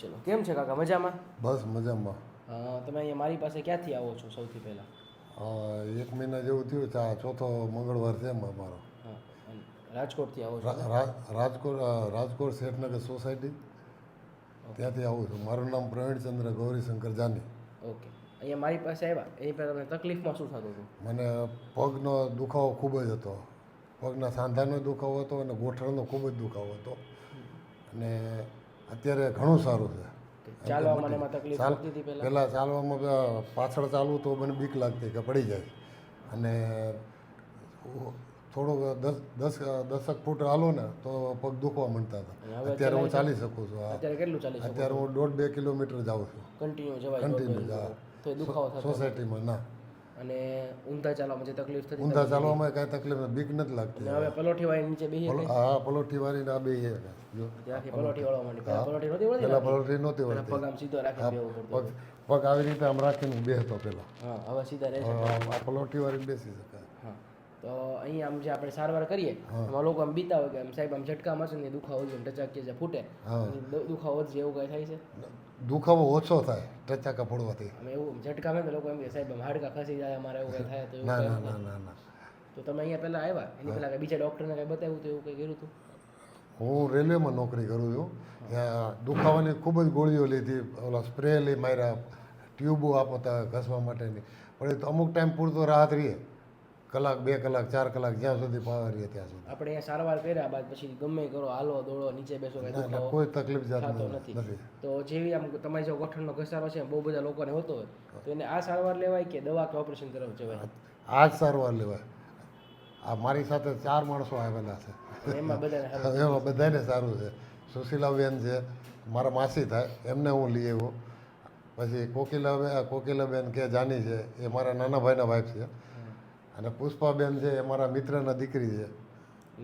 ચલો કેમ છે કાકા મજામાં? બસ મજામાં. તમે અહીંયા મારી પાસે ક્યાંથી આવો છો સૌથી પહેલાં? 1 મહિના જેવું થયું છે. આ ચોથો મંગળવાર છે મારો. હા અને રાજકોટથી આવો છો? રાજકોટ શેઠનગર સોસાયટી ત્યાંથી આવું છું. મારું નામ પ્રવીણચંદ્ર ગૌરીશંકર જાની. ઓકે, અહીંયા મારી પાસે આવ્યા એની પહેલાં તમને તકલીફમાં શું થતું હતું? મને પગનો દુખાવો ખૂબ જ હતો. પગના સાંધાનો દુખાવો હતો અને ગોઠણનો ખૂબ જ દુખાવો હતો. અને અત્યારે ઘણું સારું છે. ચાલવામાં એમાં તકલીફ પડતી હતી પહેલાં ચાલવામાં પાછળ ચાલવું તો મને બીક લાગતી કે પડી જાય. અને થોડુંક 10 ફૂટ હાલો ને તો પગ દુખવા માંડતા હતા. અત્યારે હું ચાલી શકું છું. અત્યારે કેટલું ચાલી શકો? અત્યારે હું 1.5-2 કિલોમીટર જાઉં છું. કન્ટિન્યુ તો દુખાવો થતો સોસાયટીમાં ના. અને ઊંધા ચાલવામાં જે તકલીફ થતી ઊંધા ચાલવામાં કાંઈ તકલીફ નથી, બીક નથી લાગતી. હવે પલોઠી વાળી નીચે બેસી હા, પલોઠી વાળી આ બે ત્યાંથી પલોઠી વાળવા માંડી. પલોઠી નહોતી વળતી? પહેલાં પલોઠી નહોતી પગ વળતી. આમ સીધો રાખીને બેસવું પડતું. પગ આવી રીતે આમ રાખીને બેસતો પહેલાં. હા, હવે સીધા રહેશે. આ પલોઠી વાળી બેસી શકાય. હા, તો અહીંયા આમ જે આપણે સારવાર કરીએ એમાં લોકો આમ બીતા હોય કે આમ સાહેબ આમ ઝટકા મારશે ને દુખાવો જ ટચાકી જે ફૂટે, દુખાવો જ એવું કાંઈ થાય છે? દુખાવો ઓછો થાય ટચાકા ફોડવાથી. અમે એવું ઝટકા મેં તો લોકો એમ કે સાહેબ આમ હાડકા ખસી જાય અમારે એવું કંઈ થાય તો એવું ના કંઈ ના નથી. ના ના ના. તો તમે અહીંયા પહેલાં આવ્યા એની પહેલાં બીજા ડૉક્ટરને કંઈ બતાવ્યું તો એવું કંઈ કર્યું હતું? હું રેલવેમાં નોકરી કરું છું. ત્યાં દુખાવાની ખૂબ જ ગોળીઓ લીધી, ઓલા સ્પ્રે લઈ માર્યા, ટ્યુબો આપતા ઘસવા માટેની. પણ એ તો અમુક ટાઈમ પૂરતો રાહત રહીએ, કલાક 2 કલાક 4 કલાક જ્યાં સુધી પાવર રહીએ ત્યાં સુધી. આપણે અહીંયા સારવાર કર્યા બાદ પછી ગમે કરો, હાલો દોડો, નીચે બેસો, કંઈ દુખાવો કોઈ તકલીફ થતો જાત નથી. નથી. તો જેવી આમ તમારી જો ગોઠણનો ઘસારો છે બહુ બધા લોકોને હોતો હોય તો એને આ સારવાર લેવાય કે દવા કે ઓપરેશન તરફ જવાય? આ જ સારવાર લેવાય. આ મારી સાથે 4 માણસો આવેલા છે. એમાં બધાને એમાં બધાને સારું છે. સુશીલાબેન છે, મારા માસી થાય, એમને હું લઈ આવ્યો. પછી કોકિલાબેન કે જાની છે, એ મારા નાના ભાઈના વાઈફ છે. અને પુષ્પાબેન છે, એ મારા મિત્રના દીકરી છે.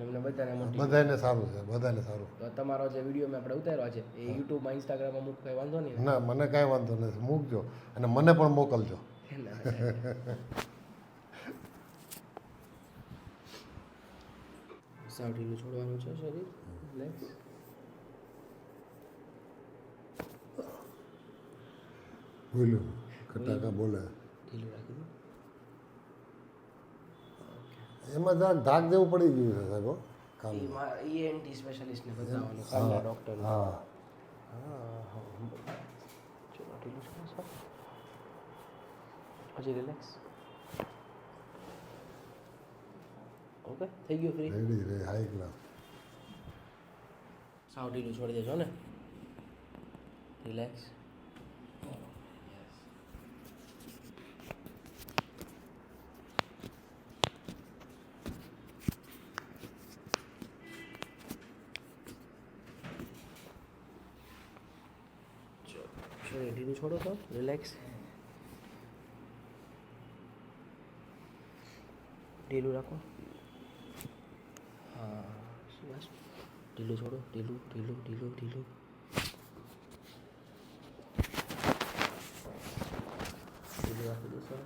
એમને બધાને બધાને સારું છે, બધાને સારું. તો તમારો જે વિડીયો મેં આપણે ઉતાર્યો છે એ યુટ્યુબમાં ઇન્સ્ટાગ્રામમાં મૂક, કંઈ વાંધો નહીં? ના, મને કાંઈ વાંધો નથી, મૂકજો અને મને પણ મોકલજો. સાવ ઢીલું છોડવાનું છે શરીર. બોલ્યું ખટાકા બોલે ઢીલું રાખી દો. એમાં જરાક ધાક જેવું પડી ગયું છે સાહેબ કામ. ENT સ્પેશિયાલિસ્ટને બતાવવાનું, કાનના ડૉક્ટર. હા ચલો ઢીલું છે સર. હજી રિલેક્સ. ઓકે, થઈ ગયું ફ્રી. રેડી રે હાઈ ક્લાસ. સાવ ઢીલું છોડી દેજો ને. રિલેક્સ. શરીર ઢીલું છોડો તો રિલેક્સ. ઢીલું રાખો. હા બસ ઢીલું છોડો, ઢીલું ઢીલું ઢીલું ઢીલું. ઢીલું રાખી દો સર.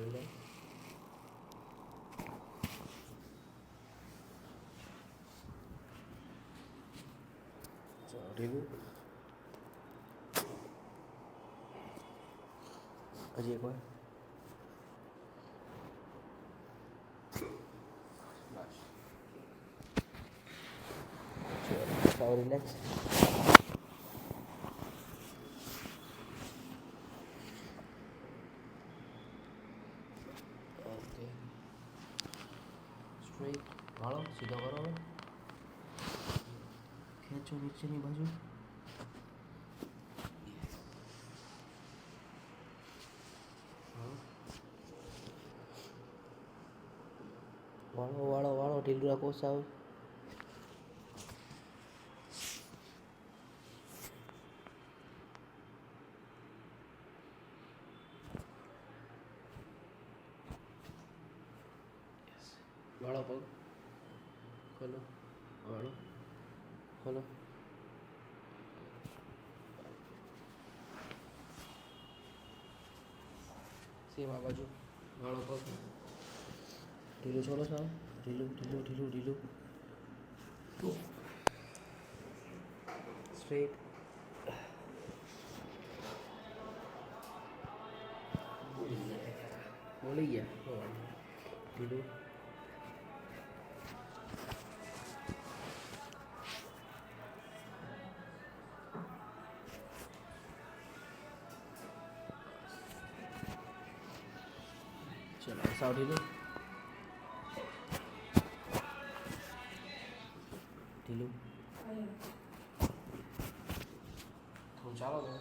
રિલેક્સ. ઢીલું. હજી એક વાર. બસ. સાવ રિલેક્સ. ઓકે, સ્ટ્રેટ વાળો સીધો કરો. હવે ખેંચો નીચેની બાજુ. વાળો વાળો વાળો ઢીલું રાખો સાવ. વાળો પગ ખોલો, વાળો ખોલો. સેમ આ બાજુ વાળો પગ. ઢીલું છોડો સાવ, ઢીલું ઢીલું ઢીલું ઢીલું, સ્ટ્રેટ, બોલી ગયા, ઢીલું, ચલો સાવ ઢીલું, ઢીલું, થોડું ચાલો ને.